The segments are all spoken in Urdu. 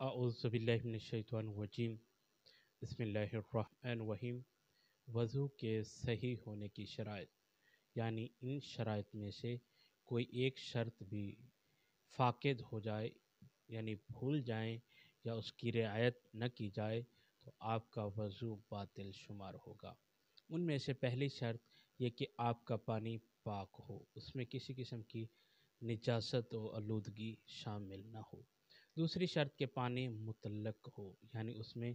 اعوذ باللہ من الشیطان الرجیم بسم اللہ الرحمن الرحیم۔ وضو کے صحیح ہونے کی شرائط، یعنی ان شرائط میں سے کوئی ایک شرط بھی فاقد ہو جائے، یعنی بھول جائیں یا اس کی رعایت نہ کی جائے تو آپ کا وضو باطل شمار ہوگا۔ ان میں سے پہلی شرط یہ کہ آپ کا پانی پاک ہو، اس میں کسی قسم کی نجاست و آلودگی شامل نہ ہو۔ دوسری شرط کہ پانی مطلق ہو، یعنی اس میں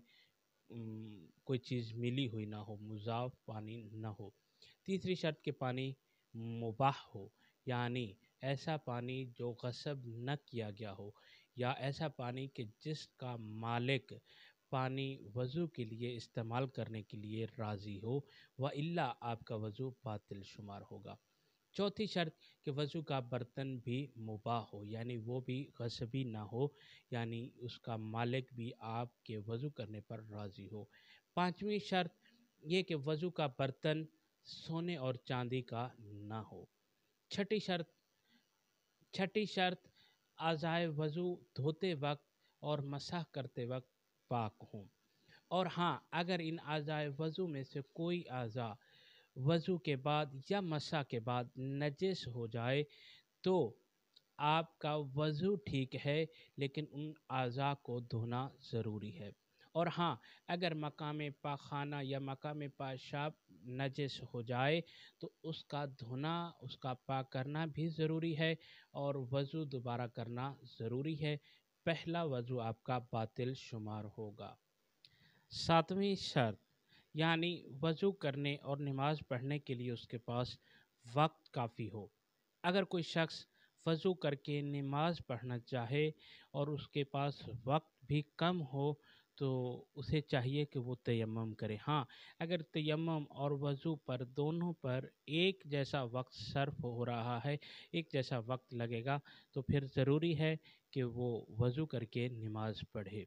کوئی چیز ملی ہوئی نہ ہو، مضاف پانی نہ ہو۔ تیسری شرط کہ پانی مباح ہو، یعنی ایسا پانی جو غصب نہ کیا گیا ہو، یا ایسا پانی کہ جس کا مالک پانی وضو کے لیے استعمال کرنے کے لیے راضی ہو، وَإِلَّا آپ کا وضو باطل شمار ہوگا۔ چوتھی شرط کہ وضو کا برتن بھی مباح ہو، یعنی وہ بھی غصبی نہ ہو، یعنی اس کا مالک بھی آپ کے وضو کرنے پر راضی ہو۔ پانچویں شرط یہ کہ وضو کا برتن سونے اور چاندی کا نہ ہو۔ چھٹی شرط اعضائے وضو دھوتے وقت اور مسح کرتے وقت پاک ہوں، اور ہاں اگر ان اعضائے وضو میں سے کوئی اعضاء وضو کے بعد یا مسح کے بعد نجس ہو جائے تو آپ کا وضو ٹھیک ہے، لیکن ان اعضاء کو دھونا ضروری ہے۔ اور ہاں اگر مقام پاخانہ یا مقام پیشاب نجس ہو جائے تو اس کا دھونا، اس کا پاک کرنا بھی ضروری ہے، اور وضو دوبارہ کرنا ضروری ہے۔ پہلا وضو آپ کا باطل شمار ہوگا۔ ساتویں شرط یعنی وضو کرنے اور نماز پڑھنے کے لیے اس کے پاس وقت کافی ہو۔ اگر کوئی شخص وضو کر کے نماز پڑھنا چاہے اور اس کے پاس وقت بھی کم ہو تو اسے چاہیے کہ وہ تیمم کرے۔ ہاں اگر تیمم اور وضو پر دونوں پر ایک جیسا وقت صرف ہو رہا ہے، ایک جیسا وقت لگے گا، تو پھر ضروری ہے کہ وہ وضو کر کے نماز پڑھے۔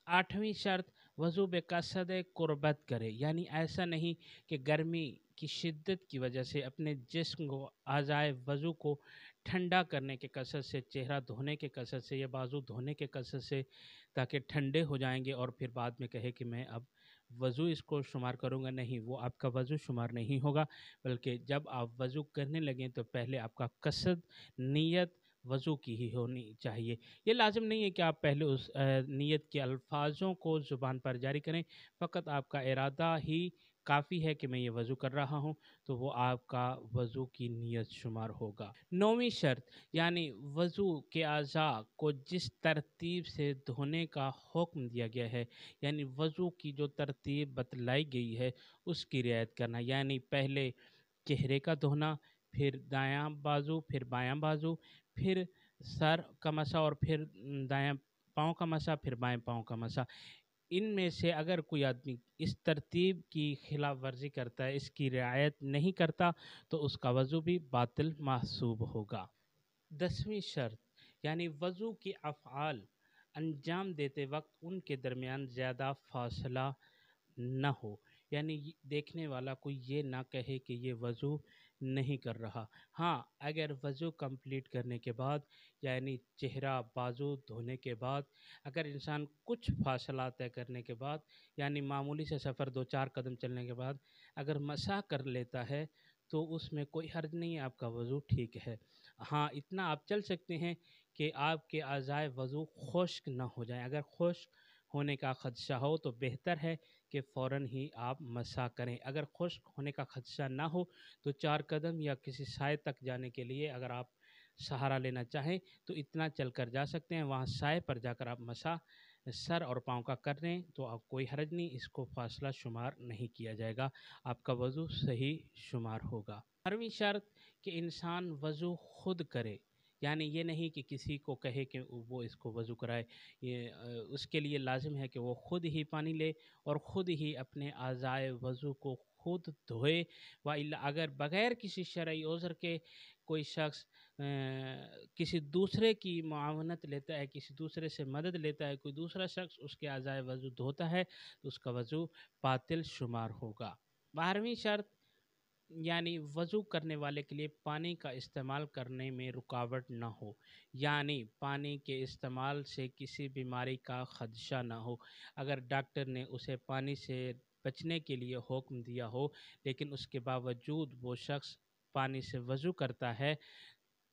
آٹھویں شرط وضو بقصد قربت کرے، یعنی ایسا نہیں کہ گرمی کی شدت کی وجہ سے اپنے جسم کو اعضائے وضو کو ٹھنڈا کرنے کے قصد سے، چہرہ دھونے کے قصد سے یا بازو دھونے کے قصد سے، تاکہ ٹھنڈے ہو جائیں گے اور پھر بعد میں کہے کہ میں اب وضو اس کو شمار کروں گا۔ نہیں، وہ آپ کا وضو شمار نہیں ہوگا، بلکہ جب آپ وضو کرنے لگیں تو پہلے آپ کا قصد، نیت وضو کی ہی ہونی چاہیے۔ یہ لازم نہیں ہے کہ آپ پہلے اس نیت کے الفاظوں کو زبان پر جاری کریں، فقط آپ کا ارادہ ہی کافی ہے کہ میں یہ وضو کر رہا ہوں، تو وہ آپ کا وضو کی نیت شمار ہوگا۔ نویں شرط یعنی وضو کے اعضاء کو جس ترتیب سے دھونے کا حکم دیا گیا ہے، یعنی وضو کی جو ترتیب بتلائی گئی ہے اس کی رعایت کرنا، یعنی پہلے چہرے کا دھونا، پھر دایاں بازو، پھر بایاں بازو، پھر سر کا مسح، اور پھر دایاں پاؤں کا مسح، پھر بائیں پاؤں کا مسح۔ ان میں سے اگر کوئی آدمی اس ترتیب کی خلاف ورزی کرتا ہے، اس کی رعایت نہیں کرتا، تو اس کا وضو بھی باطل محسوب ہوگا۔ 10ویں شرط یعنی وضو کے افعال انجام دیتے وقت ان کے درمیان زیادہ فاصلہ نہ ہو، یعنی دیکھنے والا کوئی یہ نہ کہے کہ یہ وضو نہیں کر رہا۔ ہاں اگر وضو کمپلیٹ کرنے کے بعد، یعنی چہرہ بازو دھونے کے بعد، اگر انسان کچھ فاصلہ طے کرنے کے بعد، یعنی معمولی سے سفر 2-4 قدم چلنے کے بعد اگر مسح کر لیتا ہے تو اس میں کوئی حرج نہیں ہے، آپ کا وضو ٹھیک ہے۔ ہاں اتنا آپ چل سکتے ہیں کہ آپ کے اعضائے وضو خشک نہ ہو جائیں۔ اگر خشک ہونے کا خدشہ ہو تو بہتر ہے کہ فوراً ہی آپ مسح کریں۔ اگر خشک ہونے کا خدشہ نہ ہو تو 4 قدم یا کسی سائے تک جانے کے لیے اگر آپ سہارا لینا چاہیں تو اتنا چل کر جا سکتے ہیں، وہاں سائے پر جا کر آپ مسح سر اور پاؤں کا کر لیں تو آپ کوئی حرج نہیں، اس کو فاصلہ شمار نہیں کیا جائے گا، آپ کا وضو صحیح شمار ہوگا۔ 12ویں شرط کہ انسان وضو خود کرے، یعنی یہ نہیں کہ کسی کو کہے کہ وہ اس کو وضو کرائے، اس کے لیے لازم ہے کہ وہ خود ہی پانی لے اور خود ہی اپنے اعضائے وضو کو خود دھوئے، وَإِلَّا اگر بغیر کسی شرعی عذر کے کوئی شخص کسی دوسرے کی معاونت لیتا ہے، کسی دوسرے سے مدد لیتا ہے، کوئی دوسرا شخص اس کے اعضائے وضو دھوتا ہے تو اس کا وضو باطل شمار ہوگا۔ 12ویں شرط یعنی وضو کرنے والے کے لیے پانی کا استعمال کرنے میں رکاوٹ نہ ہو، یعنی پانی کے استعمال سے کسی بیماری کا خدشہ نہ ہو۔ اگر ڈاکٹر نے اسے پانی سے بچنے کے لیے حکم دیا ہو لیکن اس کے باوجود وہ شخص پانی سے وضو کرتا ہے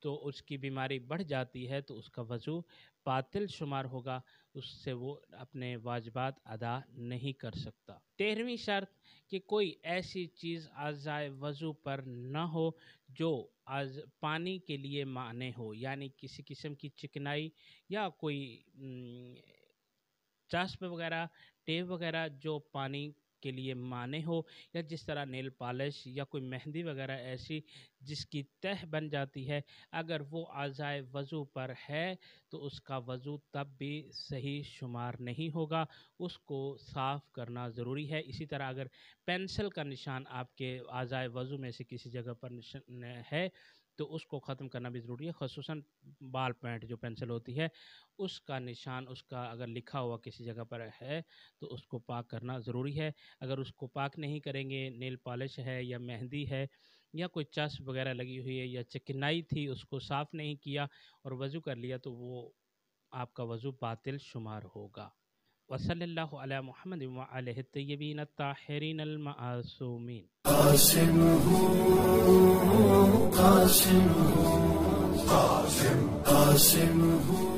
تو اس کی بیماری بڑھ جاتی ہے تو اس کا وضو باطل شمار ہوگا، اس سے وہ اپنے واجبات ادا نہیں کر سکتا۔ 13ویں شرط کہ کوئی ایسی چیز اعضائے وضو پر نہ ہو جو پانی کے لیے مانع ہو، یعنی کسی قسم کی چکنائی یا کوئی چسپ وغیرہ، ٹیپ وغیرہ جو پانی کے لیے مانع ہو، یا جس طرح نیل پالش یا کوئی مہندی وغیرہ ایسی جس کی تہ بن جاتی ہے، اگر وہ اعضائے وضو پر ہے تو اس کا وضو تب بھی صحیح شمار نہیں ہوگا، اس کو صاف کرنا ضروری ہے۔ اسی طرح اگر پینسل کا نشان آپ کے اعضائے وضو میں سے کسی جگہ پر ہے تو اس کو ختم کرنا بھی ضروری ہے، خصوصاً بال پینٹ جو پینسل ہوتی ہے اس کا نشان، اس کا اگر لکھا ہوا کسی جگہ پر ہے تو اس کو پاک کرنا ضروری ہے۔ اگر اس کو پاک نہیں کریں گے، نیل پالش ہے یا مہندی ہے یا کوئی چسپ وغیرہ لگی ہوئی ہے یا چکنائی تھی اس کو صاف نہیں کیا اور وضو کر لیا تو وہ آپ کا وضو باطل شمار ہوگا۔ وصلی اللہ علی محمد وعلیہ الطیبین الطاہرین المعصومین۔ قاسم ہوں، قاسم ہوں، قاسم ہوں۔